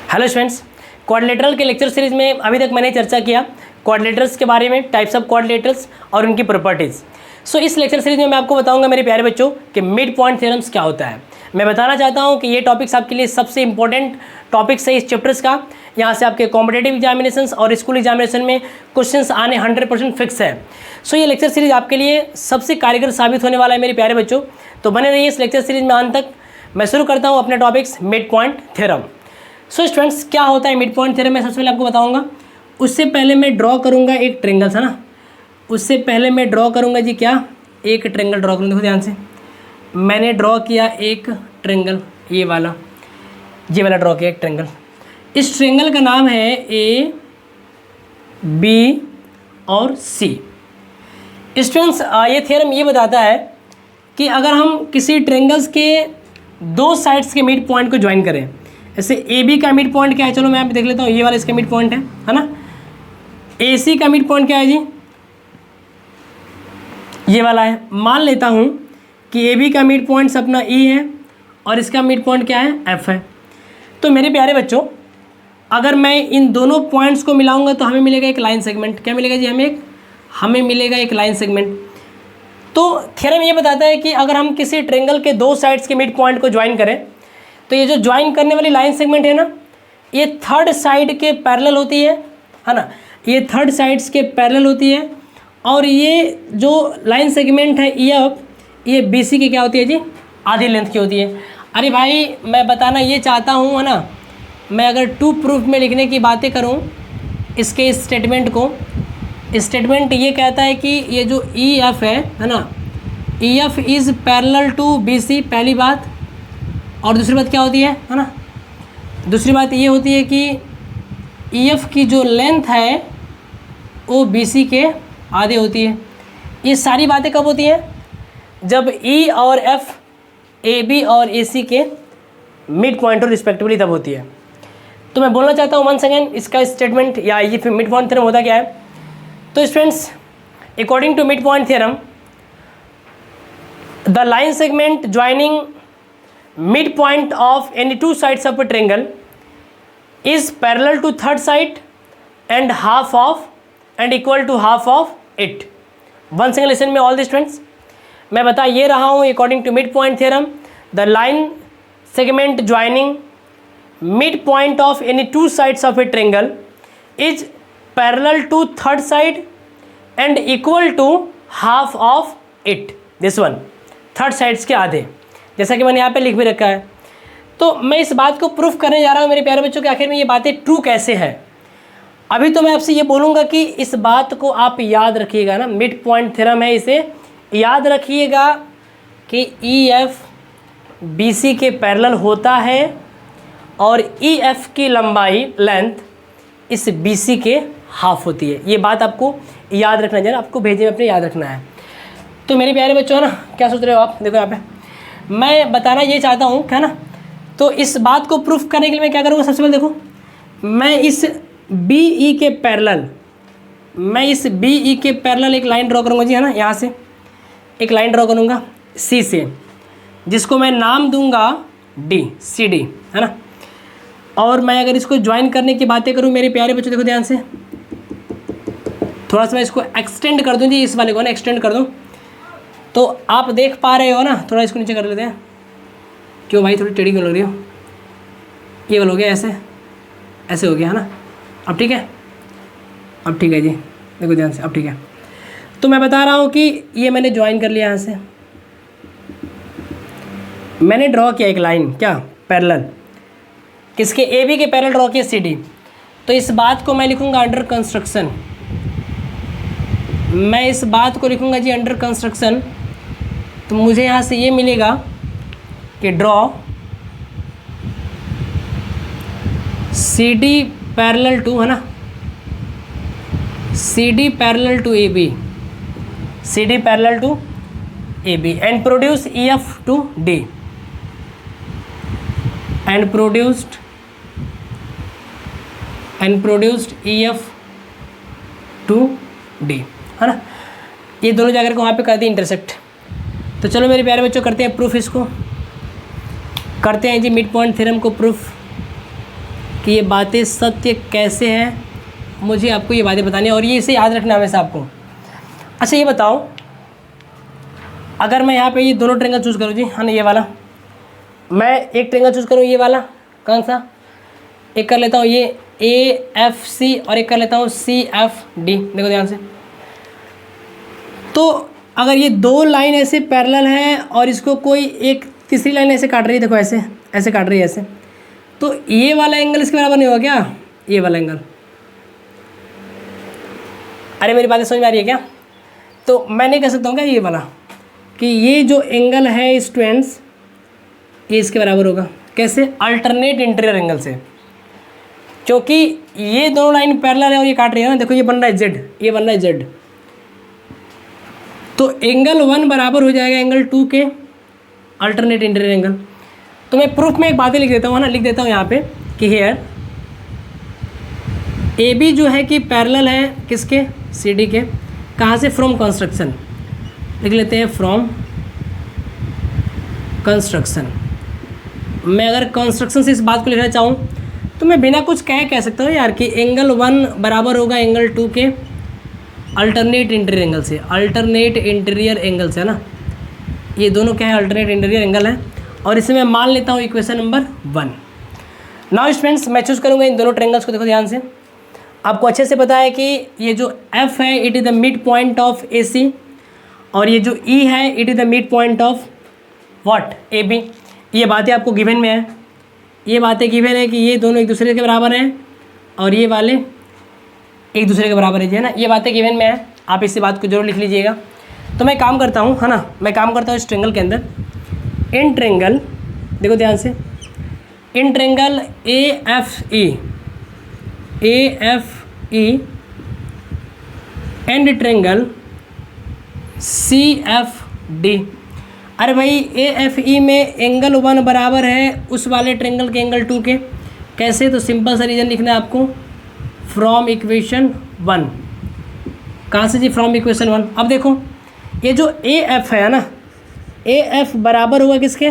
Hello students, quadrilateral के lecture series में अभी तक मैंने चर्चा किया क्वाड्रिलेटरल्स के बारे में, टाइप्स ऑफ क्वाड्रिलेटरल्स और उनकी प्रॉपर्टीज़। सो इस लेक्चर सीरीज में मैं आपको बताऊंगा मेरे प्यारे बच्चों कि मिड पॉइंट थ्योरम्स क्या होता है। मैं बताना चाहता हूं कि ये टॉपिक्स आपके लिए सबसे इंपॉर्टेंट टॉपिक्स है इस चैप्टर्स का। यहाँ से आपके कॉम्पिटेटिव एग्जामिनेशंस और स्कूल एग्जामिनेशन में क्वेश्चंस आने 100% फिक्स है। सो ये लेक्चर सीरीज आपके लिए सबसे कारगर साबित होने वाला है मेरे प्यारे बच्चों। तो बने रहिए इस लेक्चर सीरीज में अंत तक। मैं शुरू करता हूँ अपने topics mid point theorem. So students, क्या होता है मिड पॉइंट थ्योरम मैं सबसे पहले आपको बताऊंगा। उससे पहले मैं ड्रॉ करूंगा एक ट्रेंगल, है ना। उससे पहले मैं ड्रॉ करूंगा जी क्या, एक ट्रेंगल ड्रॉ करूँगा। देखो ध्यान से, मैंने ड्रॉ किया एक ट्रेंगल, ये वाला ड्रॉ किया एक ट्रेंगल। इस ट्रेंगल का नाम है ए बी और सी। स्टूडेंट्स, ये थ्योरम ये बताता है कि अगर हम किसी ट्रेंगल्स के दो साइड्स के मिड पॉइंट को ज्वाइन करें, जैसे ए बी का मिड पॉइंट क्या है, चलो मैं यहाँ पे देख लेता हूँ। ये वाला इसका मिड पॉइंट है ना। ए सी का मिड पॉइंट क्या है जी, ये वाला है। मान लेता हूँ कि ए बी का मिड पॉइंट अपना ई है और इसका मिड पॉइंट क्या है, एफ है। तो मेरे प्यारे बच्चों, अगर मैं इन दोनों पॉइंट्स को मिलाऊंगा तो हमें मिलेगा एक लाइन सेगमेंट। क्या मिलेगा जी, हमें मिलेगा एक लाइन सेगमेंट। तो थ्योरम ये बताता है कि अगर हम किसी ट्रेंगल के दो साइड्स के मिड पॉइंट को ज्वाइन करें तो ये जो ज्वाइन करने वाली लाइन सेगमेंट है ना, ये थर्ड साइड के पैरेलल होती है ना। ये थर्ड साइड्स के पैरेलल होती है और ये जो लाइन सेगमेंट है ये बी सी की क्या होती है जी, आधी लेंथ की होती है। अरे भाई, मैं बताना ये चाहता हूँ, है ना। मैं अगर टू प्रूफ में लिखने की बातें करूँ इसके स्टेटमेंट को, स्टेटमेंट ये कहता है कि ये जो ई एफ है ना, E F is parallel to B C, पहली बात। और दूसरी बात क्या होती है ना, दूसरी बात ये होती है कि ई एफ की जो लेंथ है वो बी सी के आधे होती है। ये सारी बातें कब होती हैं, जब ई और एफ ए बी और ए सी के मिड पॉइंट और रिस्पेक्टिवली तब होती है। तो मैं बोलना चाहता हूँ वंस अगेन इसका स्टेटमेंट या ये फिर मिड पॉइंट थ्योरम होता क्या है। तो students, according to mid point theorem, the line segment joining midpoint of any two sides of a triangle is parallel to third side and equal to half of it. One single listen में all the students, मैं बता ये रहा हूँ according to midpoint theorem, the line segment joining midpoint of any two sides of a triangle is parallel to third side and equal to half of it. This one, third sides के आधे, जैसा कि मैंने यहाँ पे लिख भी रखा है। तो मैं इस बात को प्रूफ करने जा रहा हूँ मेरे प्यारे बच्चों कि आखिर में ये बातें ट्रू कैसे हैं। अभी तो मैं आपसे ये बोलूँगा कि इस बात को आप याद रखिएगा ना, मिड पॉइंट थ्योरम है, इसे याद रखिएगा कि ई एफ बी सी के पैरेलल होता है और ई एफ की लंबाई लेंथ इस बी सी के हाफ होती है। ये बात आपको याद रखना चाहिए, आपको भेजे में अपने याद रखना है। तो मेरे प्यारे बच्चों, है ना, क्या सोच रहे हो आप, देखो यहाँ पे मैं बताना ये चाहता हूँ, है ना। तो इस बात को प्रूफ करने के लिए मैं क्या करूँगा, सबसे पहले देखो, मैं इस बी ई के पैरेलल एक लाइन ड्रॉ करूँगा जी, है ना। यहाँ से एक लाइन ड्रॉ करूँगा सी से, जिसको मैं नाम दूंगा डी, सी डी, है ना। और मैं अगर इसको ज्वाइन करने की बातें करूँ मेरे प्यारे बच्चों, देखो ध्यान से, थोड़ा सा मैं इसको एक्सटेंड कर दूँ जी, इस वाले को ना एक्सटेंड कर दूँ तो आप देख पा रहे हो ना। थोड़ा इसको नीचे कर लेते हैं, क्यों भाई, थोड़ी टेढ़ी क्यों लग रही हो। ये वाला हो गया, ऐसे हो गया, है ना। अब ठीक है, अब ठीक है जी, देखो ध्यान से, अब ठीक है। तो मैं बता रहा हूँ कि ये मैंने ज्वाइन कर लिया, यहाँ से मैंने ड्रॉ किया एक लाइन, क्या, पैरेलल, किसके, ए बी के पैरेलल ड्रॉ किया सी डी। तो इस बात को मैं लिखूँगा अंडर कंस्ट्रक्शन, मैं इस बात को लिखूँगा जी अंडर कंस्ट्रक्शन। तो मुझे यहाँ से ये मिलेगा कि draw C D parallel to, है ना, C D parallel to A B, C D parallel to A B and produce E F to D and produced E F to D, है ना। ये दोनों जाकर के वहाँ पे कर दी इंटरसेक्ट। तो चलो मेरे प्यारे बच्चों, करते हैं प्रूफ, इसको करते हैं जी मिड पॉइंट थ्योरम को प्रूफ। कि ये बातें सत्य कैसे हैं, मुझे आपको ये बातें बतानी है और ये इसे याद रखना है हमेशा आपको। अच्छा ये बताओ, अगर मैं यहाँ पे ये दोनों ट्रेंगल चूज़ करूँ जी, हाँ ना, ये वाला मैं एक ट्रेंगल चूज़ करूँ, ये वाला कौन सा, एक कर लेता हूँ ये AFC और एक कर लेता हूँ CFD। देखो ध्यान से, तो अगर ये दो लाइन ऐसे पैरेलल हैं और इसको कोई एक तीसरी लाइन ऐसे काट रही है, देखो ऐसे ऐसे काट रही है ऐसे, तो ये वाला एंगल इसके बराबर नहीं होगा क्या, ये वाला एंगल। अरे मेरी बातें समझ में आ रही है क्या? तो मैं नहीं कह सकता हूँ क्या ये वाला, कि ये जो एंगल है स्टूडेंट्स ये इसके बराबर होगा, कैसे, अल्टरनेट इंटीरियर एंगल से, क्योंकि ये दोनों लाइन पैरेलल है और ये काट रही है ना, देखो ये बन रहा है Z, ये बन रहा है Z, तो एंगल 1 बराबर हो जाएगा एंगल 2 के अल्टरनेट इंटीरियर एंगल। तो मैं प्रूफ में एक बातें लिख देता हूँ ना, लिख देता हूँ यहाँ पे कि हेयर AB जो है कि पैरेलल है किसके, CD के, कहाँ से, फ्रॉम कंस्ट्रक्शन, लिख लेते हैं फ्रॉम कंस्ट्रक्शन। मैं अगर कंस्ट्रक्शन से इस बात को लिखना चाहूँ तो मैं बिना कुछ कह सकता हूँ यार कि एंगल 1 बराबर होगा एंगल 2 के अल्टरनेट इंटीरियर एंगल से, अल्टरनेट इंटीरियर एंगल से, है ना, ये दोनों क्या है, अल्टरनेट इंटीरियर एंगल है, और इसे मैं मान लेता हूँ इक्वेशन नंबर 1। नाउ स्टूडेंट्स मैं चूज़ करूँगा इन दोनों ट्रेंगल्स को। देखो ध्यान से, आपको अच्छे से पता है कि ये जो F है it is the mid point of AC, और ये जो E है it is the mid point of what, AB। ये बातें आपको गिवन में है, ये बातें गिवन है कि ये दोनों एक दूसरे के बराबर हैं और ये वाले एक दूसरे के बराबर है जी, है ना, ये बातें गिवन में है, आप इसी बात को जरूर लिख लीजिएगा। तो मैं काम करता हूँ, है ना, मैं काम करता हूँ इस ट्रेंगल के अंदर, इन ट्रेंगल, देखो ध्यान से, in triangle AFE and triangle CFD। अरे भाई AFE में एंगल 1 बराबर है उस वाले ट्रेंगल के एंगल 2 के, कैसे, तो सिंपल सा रीजन लिखना है आपको, फ्रॉम इक्वेशन 1। कहाँ से जी, फ्रॉम इक्वेशन 1। अब देखो ये जो AF है ना, AF बराबर हुआ किसके,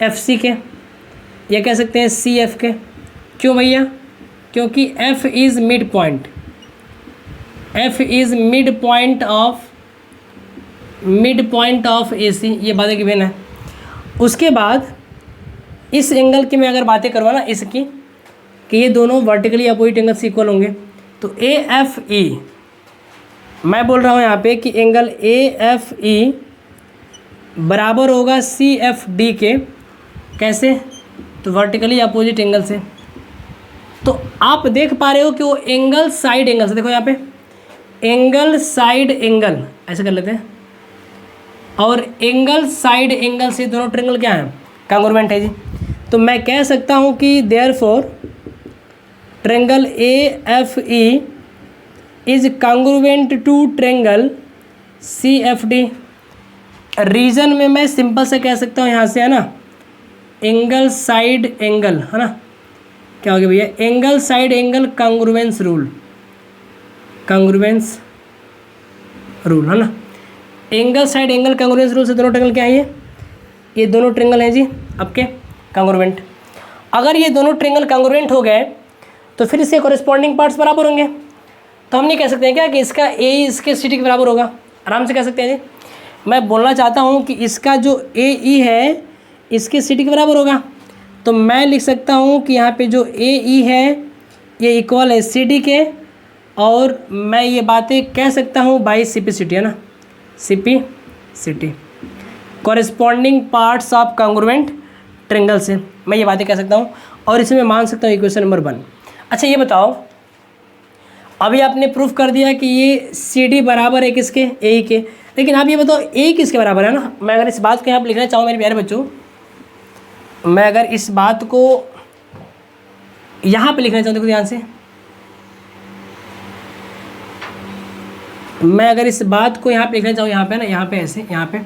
FC के, या कह सकते हैं CF के। क्यों भैया, क्योंकि F is mid point, F is mid point of AC, ये बातें गिवन है। उसके बाद इस एंगल की मैं अगर बातें करवा ना इसकी, कि ये दोनों वर्टिकली अपोजिट एंगल से इक्वल होंगे, तो AFE मैं बोल रहा हूँ यहाँ पे कि एंगल AFE बराबर होगा CFD के, कैसे, तो वर्टिकली अपोजिट एंगल से। तो आप देख पा रहे हो कि वो एंगल साइड एंगल से, देखो यहाँ पे एंगल साइड एंगल ऐसे कर लेते हैं, और एंगल साइड एंगल से दोनों ट्रेंगल क्या है, कांग्रुएंट है जी। तो मैं कह सकता हूँ कि therefore triangle AFE is congruent to triangle CFD। Reason में मैं सिंपल से कह सकता हूँ यहाँ से, है ना, एंगल साइड एंगल, है ना, क्या हो गया भैया, angle side angle congruence rule, congruence rule, है ना, angle side angle congruence rule से दोनों ट्रेंगल क्या है, ये दोनों ट्रेंगल हैं जी आपके कांग्रुएंट। अगर ये दोनों ट्रेंगल कांग्रुएंट हो गए तो फिर इसके कॉरेस्पॉन्डिंग पार्ट्स बराबर होंगे। तो हम नहीं कह सकते हैं क्या कि इसका ए इसके सी डी के बराबर होगा, आराम से कह सकते हैं जी। मैं बोलना चाहता हूँ कि इसका जो AE है इसके सी डी के बराबर होगा, तो मैं लिख सकता हूँ कि यहाँ पे जो AE है ये इक्वल है CD के, और मैं ये बातें कह सकता हूँ बाई CP/CD, है ना, CP/CD corresponding parts of congruent triangle से मैं ये बातें कह सकता हूँ, और इसे मैं मान सकता हूँ इक्वेशन नंबर 1। अच्छा ये बताओ, अभी आपने प्रूफ कर दिया कि ये CD बराबर है किसके, AE के, लेकिन आप ये बताओ AE किसके बराबर है ना। मैं अगर इस बात को यहाँ पर लिखना चाहूँ मेरे प्यारे बच्चों, मैं अगर इस बात को यहाँ पे लिखना चाहूँ, देखो ध्यान से, मैं अगर इस बात को यहाँ पे लिखना चाहूँ, यहाँ पे ना, यहाँ पे ऐसे, यहाँ पे,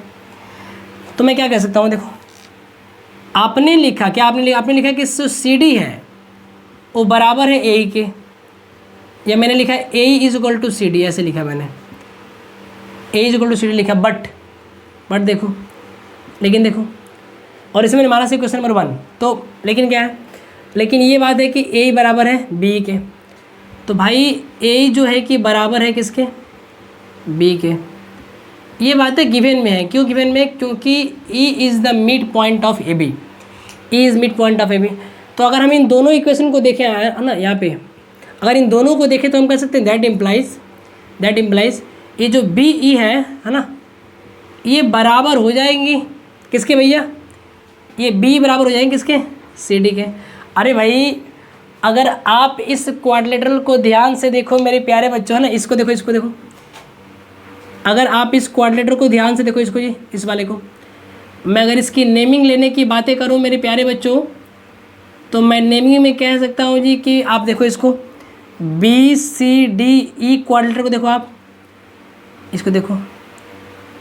तो मैं क्या कह सकता हूँ, देखो आपने लिखा क्या, आपने लिखा कि जो CD है वो बराबर है AE के, या मैंने लिखा है AE is equal to CD, ऐसे लिखा मैंने, AE is equal to CD लिखा, बट देखो, लेकिन देखो, और इसे मैंने माना से क्वेश्चन नंबर 1, तो लेकिन क्या है, लेकिन ये बात है कि ए बराबर है बी के, तो भाई ए जो है कि बराबर है किसके, बी के। ये बातें गिवन में है, क्यों गिवन में, क्योंकि E is the mid point of A B, E is mid point of A B. तो अगर हम इन दोनों इक्वेशन को देखें है ना, यहाँ पे अगर इन दोनों को देखें तो हम कह सकते हैं दैट इम्प्लाइज ये जो बी ई है ना, ये बराबर हो जाएंगी किसके भैया, ये बी बराबर हो जाएंगे किसके, सी डी के। अरे भाई अगर आप इस क्वाड्रिलेटरल को ध्यान से देखो मेरे प्यारे बच्चों, है ना, इसको देखो, अगर आप इस क्वाड्रिलेटरल को ध्यान से देखो, इसको जी, इस वाले को, मैं अगर इसकी नेमिंग लेने की बातें करूं मेरे प्यारे बच्चों, तो मैं नेमिंग में कह सकता हूं जी कि आप देखो इसको, B C D E quadrilateral को देखो, आप इसको देखो,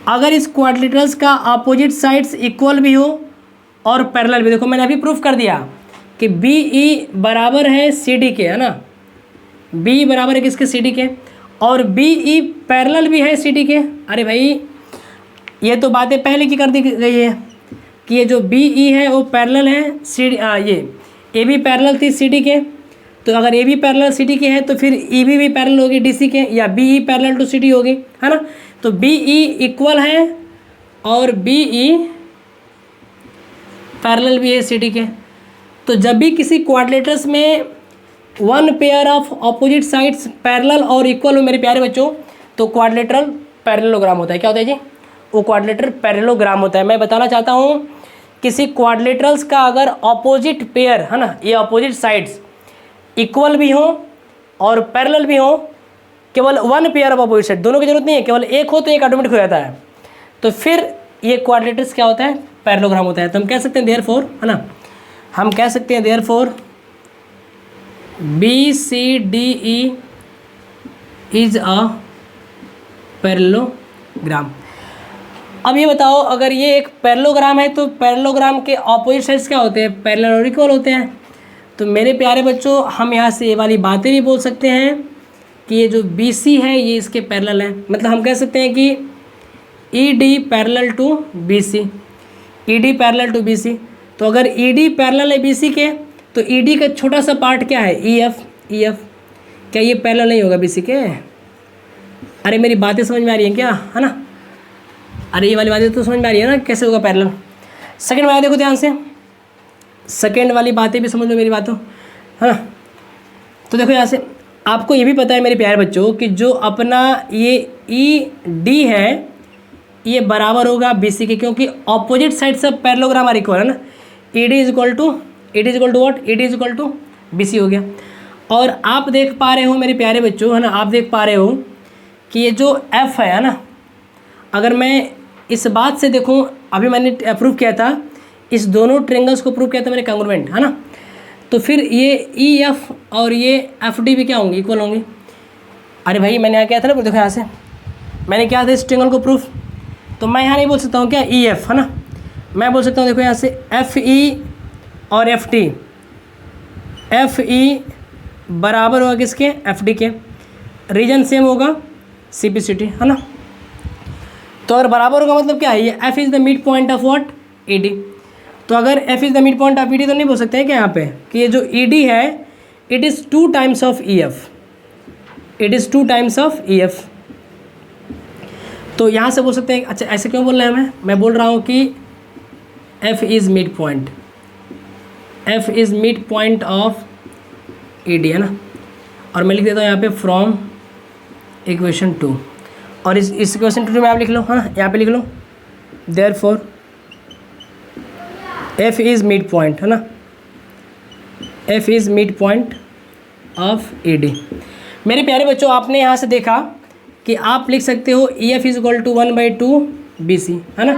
अगर इस क्वाड्रिलेटरल्स का अपोजिट साइड्स इक्वल भी हो और पैरेलल भी, देखो मैंने अभी प्रूफ कर दिया कि बी ई बराबर है सी डी के, है ना, बी बराबर है किसके, सी डी के, और बी ई पैरेलल भी है सी डी के। अरे भाई ये तो बातें पहले की कर दी गई है कि ये जो बी ई है वो पैरेलल है सी डी, ये ए बी पैरेलल थी सी डी के, तो अगर A B parallel C D के है तो फिर ई बी पैरेलल होगी डी सी के, या B E parallel to C D होगी, है ना। तो बी ई इक्वल है और बी ई पैरेलल भी है सी डी के। तो जब भी किसी क्वाड्रिलेटरल्स में one pair of opposite sides parallel और इक्वल हो मेरे प्यारे बच्चों, तो क्वाड्रिलेटरल पैरेललोग्राम होता है। क्या होता है जी, वो क्वाड्रिलेटरल पैरेललोग्राम होता है। मैं बताना चाहता हूँ किसी क्वाड्रिलेटरल्स का अगर अपोजिट पेयर, है ना, ये अपोजिट साइड्स इक्वल भी हो और पैरेलल भी हो, केवल one pair of opposite side, दोनों की जरूरत नहीं है, केवल एक हो तो एक ऑटोमेटिक हो जाता है, तो फिर ये क्वाड्रिलेटरल्स क्या होता है, पैरेललोग्राम होता है। तो हम कह सकते हैं देयरफॉर, है ना, हम कह सकते हैं therefore B C D E is a parallelogram. अब ये बताओ अगर ये एक पैरेललोग्राम है तो पैरेललोग्राम के ऑपोजिट साइड्स क्या होते हैं, पैरेलल और इक्वल होते हैं। तो मेरे प्यारे बच्चों हम यहाँ से ये वाली बातें भी बोल सकते हैं कि ये जो बी सी है ये इसके पैरेलल है, मतलब हम कह सकते हैं कि E D parallel to B C, E D parallel to B C. तो अगर ई डी पैरेलल है बी सी के, तो ई डी का छोटा सा पार्ट क्या है, ई एफ, ई एफ, क्या ये पैरेलल नहीं होगा बी सी के? अरे मेरी बातें समझ में आ रही हैं क्या, है ना, अरे ये वाली बातें तो समझ में आ रही है ना, कैसे होगा पैरेलल। सेकंड वाला देखो ध्यान से, सेकंड वाली बातें भी समझ लो मेरी बातों, है ना। तो देखो यहाँ से आपको ये भी पता है मेरे प्यारे बच्चों कि जो अपना ये ई डी है ये बराबर होगा बी सी के, क्योंकि ऑपोजिट साइड से पैरेललोग्राम आर इक्वल, है ना। E D is equal to what, E D is equal to B C हो गया। और आप देख पा रहे हो मेरे प्यारे बच्चों, है ना, आप देख पा रहे हो कि ये जो एफ है ना, अगर मैं इस बात से देखूं, अभी मैंने प्रूव किया था, इस दोनों ट्रेंगल्स को प्रूव किया था मैंने कांग्रुएंट, है ना, तो फिर ये ई एफ और ये एफ डी भी क्या होंगे, इक्वल होंगे। अरे भाई मैंने यहाँ किया था ना, देखो यहाँ से मैंने किया था इस ट्रेंगल को प्रूफ, तो मैं यहाँ नहीं बोल सकता हूँ क्या ई एफ, है ना, मैं बोल सकता हूँ देखो यहाँ से एफ ई और एफ टी, एफ ई बराबर होगा किसके, एफ डी के, रीजन सेम होगा सी पी सी टी, है ना। तो अगर बराबर होगा मतलब क्या है, ये F is the mid point of what, E D. तो अगर F is the mid point of E D तो नहीं बोल सकते हैं क्या यहाँ पे कि ये जो ई डी है it is 2 times of E F, it is 2 times of E F. तो यहाँ से बोल सकते हैं, अच्छा ऐसे क्यों बोल रहे हैं मैं बोल रहा हूँ कि F is mid point, F is mid point of E D, है ना। और मैं लिख देता हूँ यहाँ पे फ्रॉम इक्वेशन 2, और इस इक्वेशन 2 में आप लिख लो, है ना, यहाँ पे लिख लो therefore F is mid point, है ना, F is mid point of E D. मेरे प्यारे बच्चों आपने यहाँ से देखा कि आप लिख सकते हो E F is equal to 1/2 B C, है ना।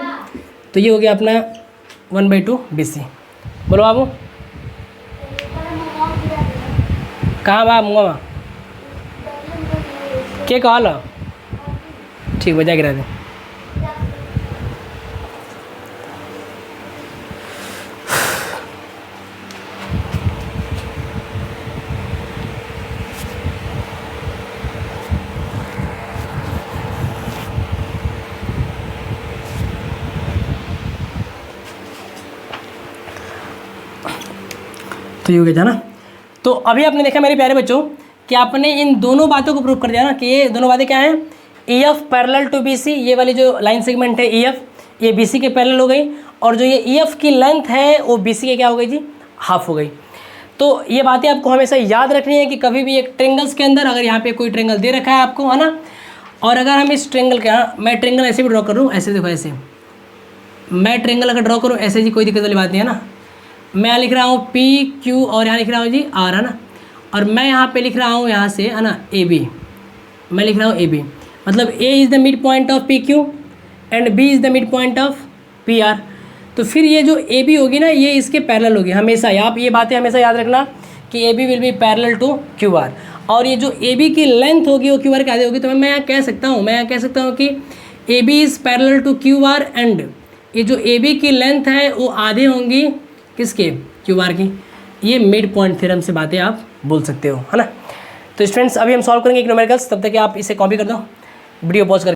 तो ये हो गया अपना 1/2 बी सी। बोलो बाबू कहाँ बा मुँगा के कहल, ठीक बजा गिरा दे। तो ये हो गया था ना। तो अभी आपने देखा मेरे प्यारे बच्चों कि आपने इन दोनों बातों को प्रूव कर दिया ना कि ये दोनों बातें क्या हैं, EF पैरेलल टू BC, ये वाली जो लाइन सेगमेंट है EF ये BC के पैरेलल हो गई, और जो ये EF की लेंथ है वो BC के क्या हो गई जी, हाफ हो गई। तो ये बातें आपको हमेशा याद रखनी है कि कभी भी एक ट्रेंगल्स के अंदर, अगर यहाँ पे कोई ट्रेंगल दे रखा है आपको, है ना, और अगर हम इस ट्रेंगल के मैं ट्रेंगल ऐसे भी ड्रॉ करूँ, ऐसे देखो ऐसे मैं ट्रेंगल अगर ड्रॉ करूँ ऐसे जी, कोई दिक्कत वाली बात नहीं है ना। मैं यहाँ लिख रहा हूँ PQ और यहाँ लिख रहा हूँ जी R, है ना, और मैं यहाँ पे लिख रहा हूँ यहाँ से, है ना, AB, मैं लिख रहा हूँ AB, मतलब A is the mid point of PQ and B is the mid point of PR। तो फिर ये जो AB होगी ना, ये इसके पैरेलल होगी हमेशा। आप ये बातें हमेशा याद रखना कि AB will be parallel to QR, और ये जो AB की लेंथ होगी वो QR के आगे होगी। तो मैं यहाँ कह सकता हूँ कि AB is parallel to QR and ये जो AB की लेंथ है वो आधे होंगी किसके, QR की। ये मिड पॉइंट थ्योरम से बातें आप बोल सकते हो, है ना। तो स्टूडेंट्स अभी हम सॉल्व करेंगे इकोनॉमिकल्स, तब तक आप इसे कॉपी कर दो, वीडियो पॉज कर।